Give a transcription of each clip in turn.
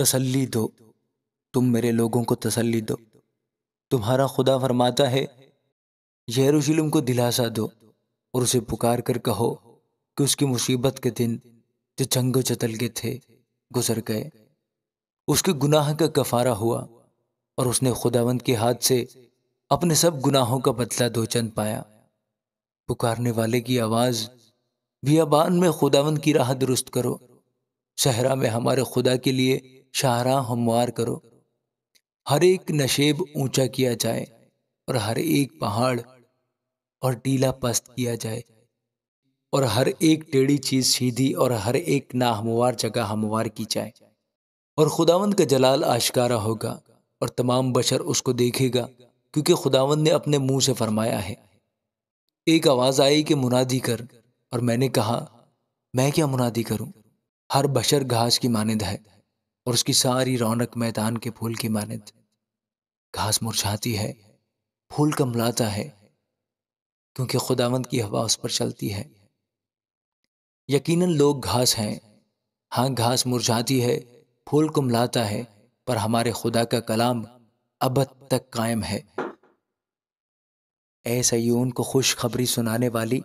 تسلی دو، تم میرے لوگوں کو تسلی دو۔ تمہارا خدا فرماتا ہے یروشلم کو دلاسا دو اور اسے پکار کر کہو کہ اس کی مصیبت کے دن جو جنگ و جدل کے تھے گزر گئے، اس کے گناہ کا کفارہ ہوا اور اس نے خداوند کے ہاتھ سے اپنے سب گناہوں کا بدلہ دوچند پایا۔ پکارنے والے کی آواز بیابان میں خداوند کی راہ درست کرو، صحرا میں ہمارے خدا کے لیے شاہراہ ہموار کرو۔ ہر ایک نشیب اونچا کیا جائے اور ہر ایک پہاڑ اور ٹیلا پست کیا جائے، اور ہر ایک ٹیڑھی چیز سیدھی اور ہر ایک ناہموار جگہ ہموار کی جائے۔ اور خداوند کا جلال آشکارا ہوگا اور تمام بشر اس کو دیکھے گا، کیونکہ خداوند نے اپنے منہ سے فرمایا ہے۔ ایک آواز آئی کہ منادی کر، اور میں نے کہا میں کیا منادی کروں؟ ہر بشر گھاس کی مانند ہے اور اس کی ساری رونق میدان کے پھول کی مانند۔ گھاس مرجھاتی ہے، پھول کملاتا ہے، کیونکہ خداوند کی ہوا اس پر چلتی ہے۔ یقیناً لوگ گھاس ہیں، ہاں گھاس مرجھاتی ہے، پھول کملاتا ہے، پر ہمارے خدا کا کلام ابد تک قائم ہے۔ اے سیون کو خوشخبری سنانے والی،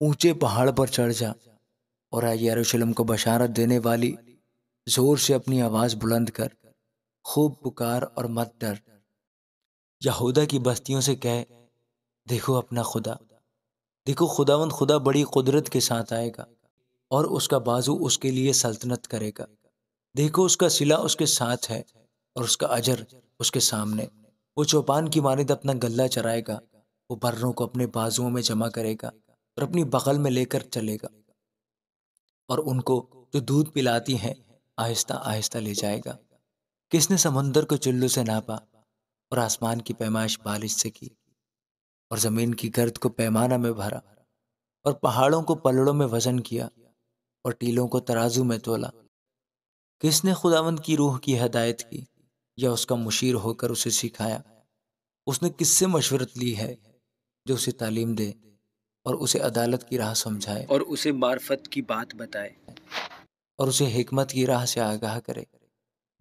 اونچے پہاڑ پر چڑھ جا، اور اے یروشلم کو بشارت دینے والی، زور سے اپنی آواز بلند کر، خوب پکار اور مت ڈر۔ یہودا کی بستیوں سے کہہ دیکھو اپنا خدا، دیکھو خداوند خدا بڑی قدرت کے ساتھ آئے گا، اور اس کا بازو اس کے لیے سلطنت کرے گا۔ دیکھو اس کا صلہ اس کے ساتھ ہے اور اس کا اجر اس کے سامنے۔ وہ چوپان کی مانند اپنا گلہ چرائے گا، وہ بروں کو اپنے بازوؤں میں جمع کرے گا اور اپنی بغل میں لے کر چلے گا، اور ان کو جو دودھ پلاتی ہیں آہستہ آہستہ لے جائے گا۔ کس نے سمندر کو چلو سے ناپا اور آسمان کی پیمائش بالش سے کی، اور زمین کی گرد کو پیمانہ میں بھرا، اور پہاڑوں کو پلڑوں میں وزن کیا، اور ٹیلوں کو ترازو میں تولا؟ کس نے خداوند کی روح کی ہدایت کی یا اس کا مشیر ہو کر اسے سکھایا؟ اس نے کس سے مشورت لی ہے جو اسے تعلیم دے اور اسے عدالت کی راہ سمجھائے، اور اسے معرفت کی بات بتائے، اور اسے حکمت کی راہ سے آگاہ کرے؟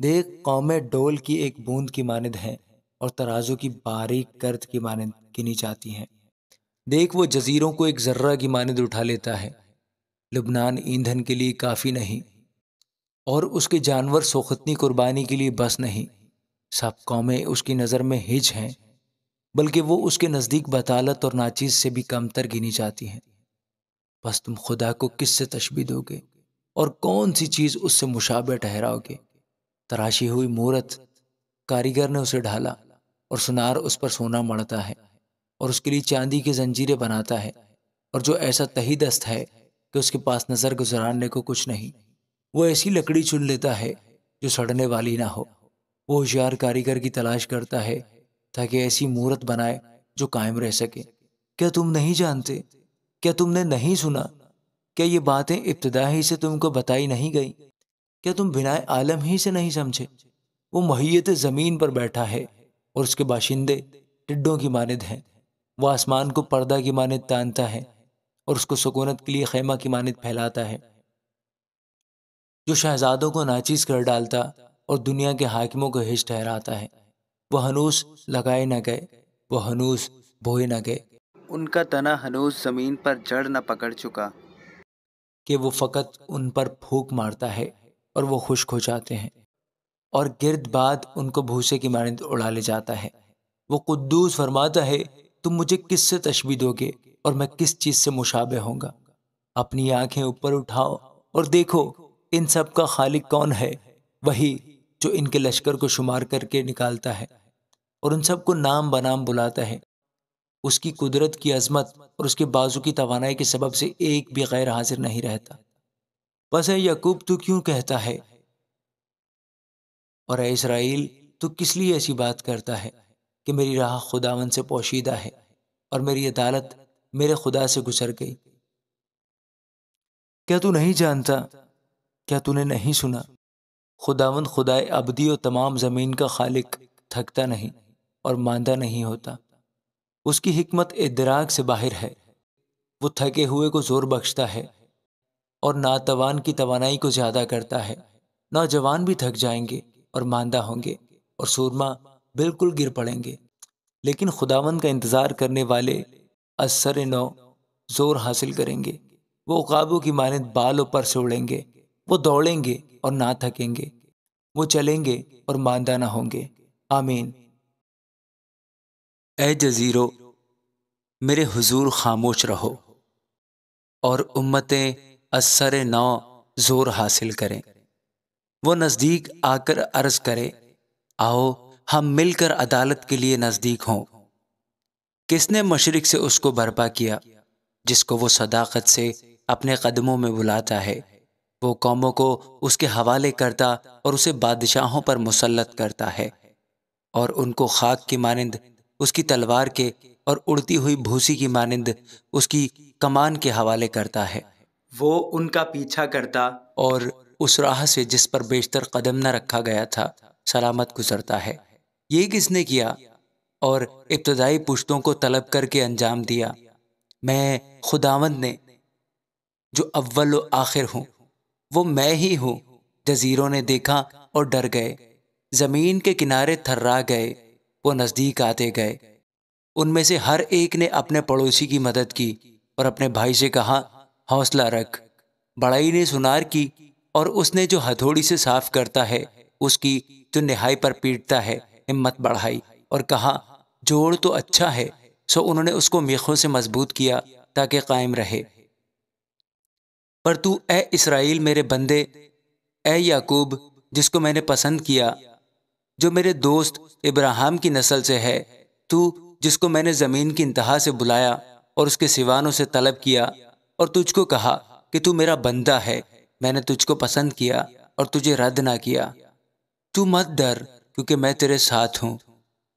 دیکھ قومیں ڈول کی ایک بوند کی مانند ہیں اور ترازو کی باریک گرد کی مانند گنی جاتی ہیں۔ دیکھ وہ جزیروں کو ایک ذرہ کی مانند اٹھا لیتا ہے۔ لبنان ایندھن کے لیے کافی نہیں، اور اس کے جانور سوختنی قربانی کے لیے بس نہیں۔ سب قومیں اس کی نظر میں ہج ہیں، بلکہ وہ اس کے نزدیک بطالت اور ناچیز سے بھی کمتر گنی جاتی ہیں۔ بس تم خدا کو کس سے تشبیہ دو گے، اور کون سی چیز اس سے مشابہ ٹھہراؤ گے؟ تراشی ہوئی مورت کاریگر نے اسے ڈھالا، اور سنار اس پر سونا مڑتا ہے، اور اس کے لیے چاندی کی زنجیریں بناتا ہے، اور جو ایسا تہی دست ہے کہ اس کے پاس نظر گزارنے کو کچھ نہیں، وہ ایسی لکڑی چن لیتا ہے جو سڑنے والی نہ ہو۔ وہ ہوشیار کاریگر کی تلاش کرتا ہے تاکہ ایسی مورت بنائے جو قائم رہ سکے۔ کیا تم نہیں جانتے؟ کیا تم نے نہیں سنا؟ کیا یہ باتیں ابتدا ہی سے تم کو بتائی نہیں گئی؟ کیا تم بنائے عالم ہی سے نہیں سمجھے؟ وہ مہیت زمین پر بیٹھا ہے اور اس کے باشندے ٹڈوں کی مانند ہیں۔ وہ آسمان کو پردہ کی مانند تانتا ہے اور اس کو سکونت کے لیے خیمہ کی مانند پھیلاتا ہے، جو شہزادوں کو ناچیز کر ڈالتا اور دنیا کے حاکموں کو ہج ٹھہراتا ہے۔ وہ ہنوز لگائے نہ گئے، وہ ہنوز بوئے نہ گئے، ان کا تنا ہنوز زمین پر جڑ نہ پکڑ چکا کہ وہ فقط ان پر پھونک مارتا ہے اور وہ خشک ہو جاتے ہیں، اور گرد باد ان کو بھوسے کی مانند اڑا لے جاتا ہے۔ وہ قدوس فرماتا ہے تم مجھے کس سے تشبیہ دو گے اور میں کس چیز سے مشابہ ہوں گا؟ اپنی آنکھیں اوپر اٹھاؤ اور دیکھو ان سب کا خالق کون ہے؟ وہی جو ان کے لشکر کو شمار کر کے نکالتا ہے اور ان سب کو نام بنام بلاتا ہے۔ اس کی قدرت کی عظمت اور اس کے بازو کی توانائی کے سبب سے ایک بھی غیر حاضر نہیں رہتا۔ بس اے یعقوب تو کیوں کہتا ہے، اور اے اسرائیل تو کس لیے ایسی بات کرتا ہے کہ میری راہ خداوند سے پوشیدہ ہے اور میری عدالت میرے خدا سے گزر گئی؟ کیا تو نہیں جانتا؟ کیا تو نے نہیں سنا؟ خداوند خدائے ابدی و تمام زمین کا خالق تھکتا نہیں اور ماندہ نہیں ہوتا۔ اس کی حکمت ادراک سے باہر ہے۔ وہ تھکے ہوئے کو زور بخشتا ہے اور ناتوان کی توانائی کو زیادہ کرتا ہے۔ نوجوان بھی تھک جائیں گے اور ماندہ ہوں گے اور سورما بالکل گر پڑیں گے، لیکن خداوند کا انتظار کرنے والے اثر نو زور حاصل کریں گے۔ وہ عقابوں کی مانند بالوں پر سے اڑیں گے، وہ دوڑیں گے اور نہ تھکیں گے، وہ چلیں گے اور ماندہ نہ ہوں گے۔ آمین۔ اے جزیرو، میرے حضور خاموش رہو، اور امتیں اثر نو زور حاصل کریں۔ وہ نزدیک آ کر عرض کرے، آؤ ہم مل کر عدالت کے لیے نزدیک ہوں۔ کس نے مشرق سے اس کو برپا کیا، جس کو وہ صداقت سے اپنے قدموں میں بلاتا ہے؟ وہ قوموں کو اس کے حوالے کرتا اور اسے بادشاہوں پر مسلط کرتا ہے، اور ان کو خاک کی مانند اس کی تلوار کے اور اڑتی ہوئی بھوسی کی مانند اس کی کمان کے حوالے کرتا ہے۔ وہ ان کا پیچھا کرتا اور اس راہ سے جس پر بیشتر قدم نہ رکھا گیا تھا سلامت گزرتا ہے۔ یہ کس نے کیا اور ابتدائی پشتوں کو طلب کر کے انجام دیا؟ میں خداوند نے، جو اول و آخر ہوں، وہ میں ہی ہوں۔ جزیروں نے دیکھا اور ڈر گئے، زمین کے کنارے تھرا گئے، وہ نزدیک آتے گئے۔ ان میں سے ہر ایک نے اپنے پڑوسی کی مدد کی اور اپنے بھائی سے کہا، حوصلہ رکھ۔ بڑائی نے سنار کی، اور اس نے جو ہتھوڑی سے صاف کرتا ہے اس کی جو نہائی پر پیٹتا ہے ہمت بڑھائی اور کہا، جوڑ تو اچھا ہے۔ سو انہوں نے اس کو میخوں سے مضبوط کیا تاکہ قائم رہے۔ پر تو اے اسرائیل میرے بندے، اے یعقوب جس کو میں نے پسند کیا، جو میرے دوست ابراہیم کی نسل سے ہے، تو جس کو میں نے زمین کی انتہا سے بلایا اور اس کے سیوانوں سے طلب کیا اور تجھ کو کہا کہ تو میرا بندہ ہے، میں نے تجھ کو پسند کیا اور تجھے رد نہ کیا۔ تو مت ڈر کیونکہ میں تیرے ساتھ ہوں،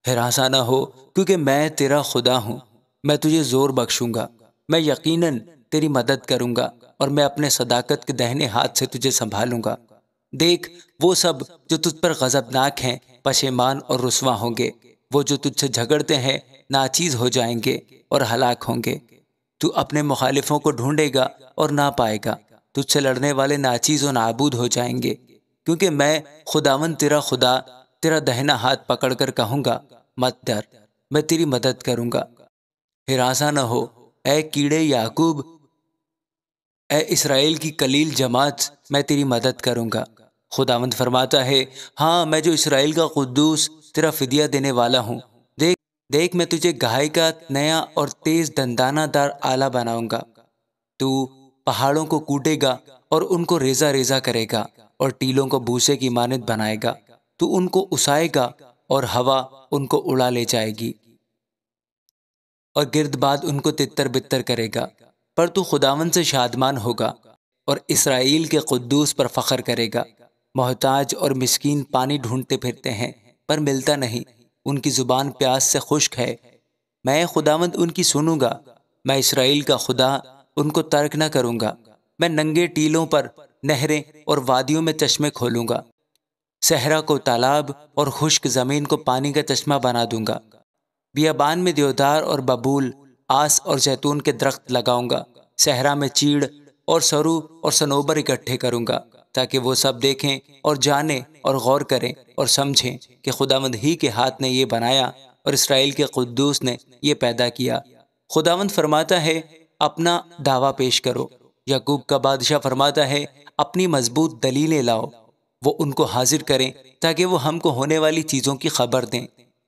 ہراساں نہ ہو کیونکہ میں تیرا خدا ہوں۔ میں تجھے زور بخشوں گا، میں یقیناً تیری مدد کروں گا، اور میں اپنے صداقت کے دہنے ہاتھ سے تجھے سنبھالوں گا۔ دیکھ، وہ سب جو تجھ پر غضبناک ہیں پشیمان اور رسواں ہوں گے، وہ جو تجھ سے جھگڑتے ہیں ناچیز ہو جائیں گے اور ہلاک ہوں گے۔ تو اپنے مخالفوں کو ڈھونڈے گا اور نہ پائے گا، تجھ سے لڑنے والے ناچیز و نابود ہو جائیں گے، کیونکہ میں خداوند تیرا خدا تیرا دہنا ہاتھ پکڑ کر کہوں گا، مت ڈر، میں تیری مدد کروں گا۔ ہراساں نہ ہو اے کیڑے یعقوب، اے اسرائیل کی قلیل جماعت، میں تیری مدد کروں گا۔ خداوند فرماتا ہے، ہاں میں جو اسرائیل کا قدوس تیرا فدیہ دینے والا ہوں، دیکھ میں تجھے گہائی کا نیا اور تیز دندانہ دار آلہ بناؤں گا۔ تو پہاڑوں کو کوٹے گا اور ان کو ریزہ ریزہ کرے گا، اور ٹیلوں کو بھوسے کی مانند بنائے گا۔ تو ان کو اسائے گا اور ہوا ان کو اڑا لے جائے گی، اور گرد باد ان کو تتر بتر کرے گا۔ پر تو خداوند سے شادمان ہوگا اور اسرائیل کے قدوس پر فخر کرے گا۔ محتاج اور مسکین پانی ڈھونڈتے پھرتے ہیں پر ملتا نہیں، ان کی زبان پیاس سے خشک ہے۔ میں خداوند ان کی سنوں گا، میں اسرائیل کا خدا ان کو ترک نہ کروں گا۔ میں ننگے ٹیلوں پر نہریں اور وادیوں میں چشمے کھولوں گا، صحرا کو تالاب اور خشک زمین کو پانی کا چشمہ بنا دوں گا۔ بیابان میں دیودار اور ببول، آس اور زیتون کے درخت لگاؤں گا۔ صحرا میں چیڑ اور سرو اور صنوبر اکٹھے کروں گا، تاکہ وہ سب دیکھیں اور جانیں اور غور کریں اور سمجھیں کہ خداوند ہی کے ہاتھ نے یہ بنایا اور اسرائیل کے قدوس نے یہ پیدا کیا۔ خداوند فرماتا ہے، اپنا دعویٰ پیش کرو۔ یعقوب کا بادشاہ فرماتا ہے، اپنی مضبوط دلیلیں لاؤ۔ وہ ان کو حاضر کریں تاکہ وہ ہم کو ہونے والی چیزوں کی خبر دیں۔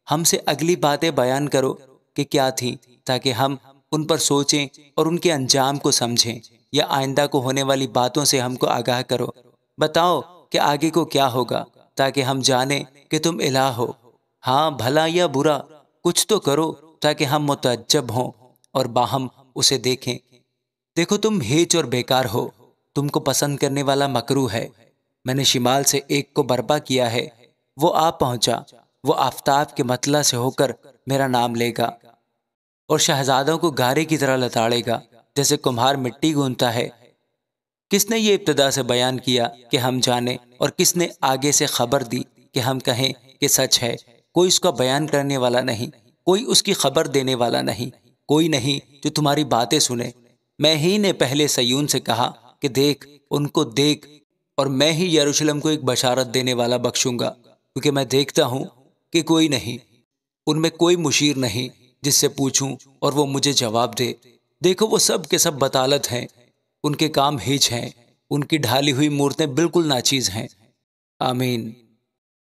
ہم سے اگلی باتیں بیان کرو کہ کیا تھیں، تاکہ ہم ان پر سوچیں اور ان کے انجام کو سمجھیں، یا آئندہ کو ہونے والی باتوں سے ہم کو آگاہ کرو۔ بتاؤ کہ آگے کو کیا ہوگا، تاکہ ہم جانیں کہ تم الہ ہو۔ ہاں، بھلا یا برا کچھ تو کرو تاکہ ہم متعجب ہوں اور باہم اسے دیکھیں۔ دیکھو تم ہیچ اور بیکار ہو، تم کو پسند کرنے والا مکروہ ہے۔ میں نے شمال سے ایک کو برپا کیا ہے، وہ آ پہنچا، وہ آفتاب کے مطلع سے ہو کر میرا نام لے گا، اور شہزادوں کو گارے کی طرح لتاڑے گا جیسے کمہار مٹی گونتا ہے۔ کس نے یہ ابتدا سے بیان کیا کہ ہم جانیں، اور کس نے آگے سے خبر دی کہ ہم کہیں کہ سچ ہے؟ کوئی اس کا بیان کرنے والا نہیں، کوئی اس کی خبر دینے والا نہیں، کوئی نہیں جو تمہاری باتیں سنے۔ میں ہی نے پہلے سیون سے کہا کہ دیکھ، ان کو دیکھ، اور میں ہی یروشلم کو ایک بشارت دینے والا بخشوں گا، کیونکہ میں دیکھتا ہوں کہ کوئی نہیں، ان میں کوئی مشیر نہیں جس سے پوچھوں اور وہ مجھے جواب دے۔ دیکھو وہ سب کے سب بطالت ہیں، ان کے کام ہیچ ہیں، ان کی ڈھالی ہوئی مورتیں بالکل ناچیز ہیں۔ آمین۔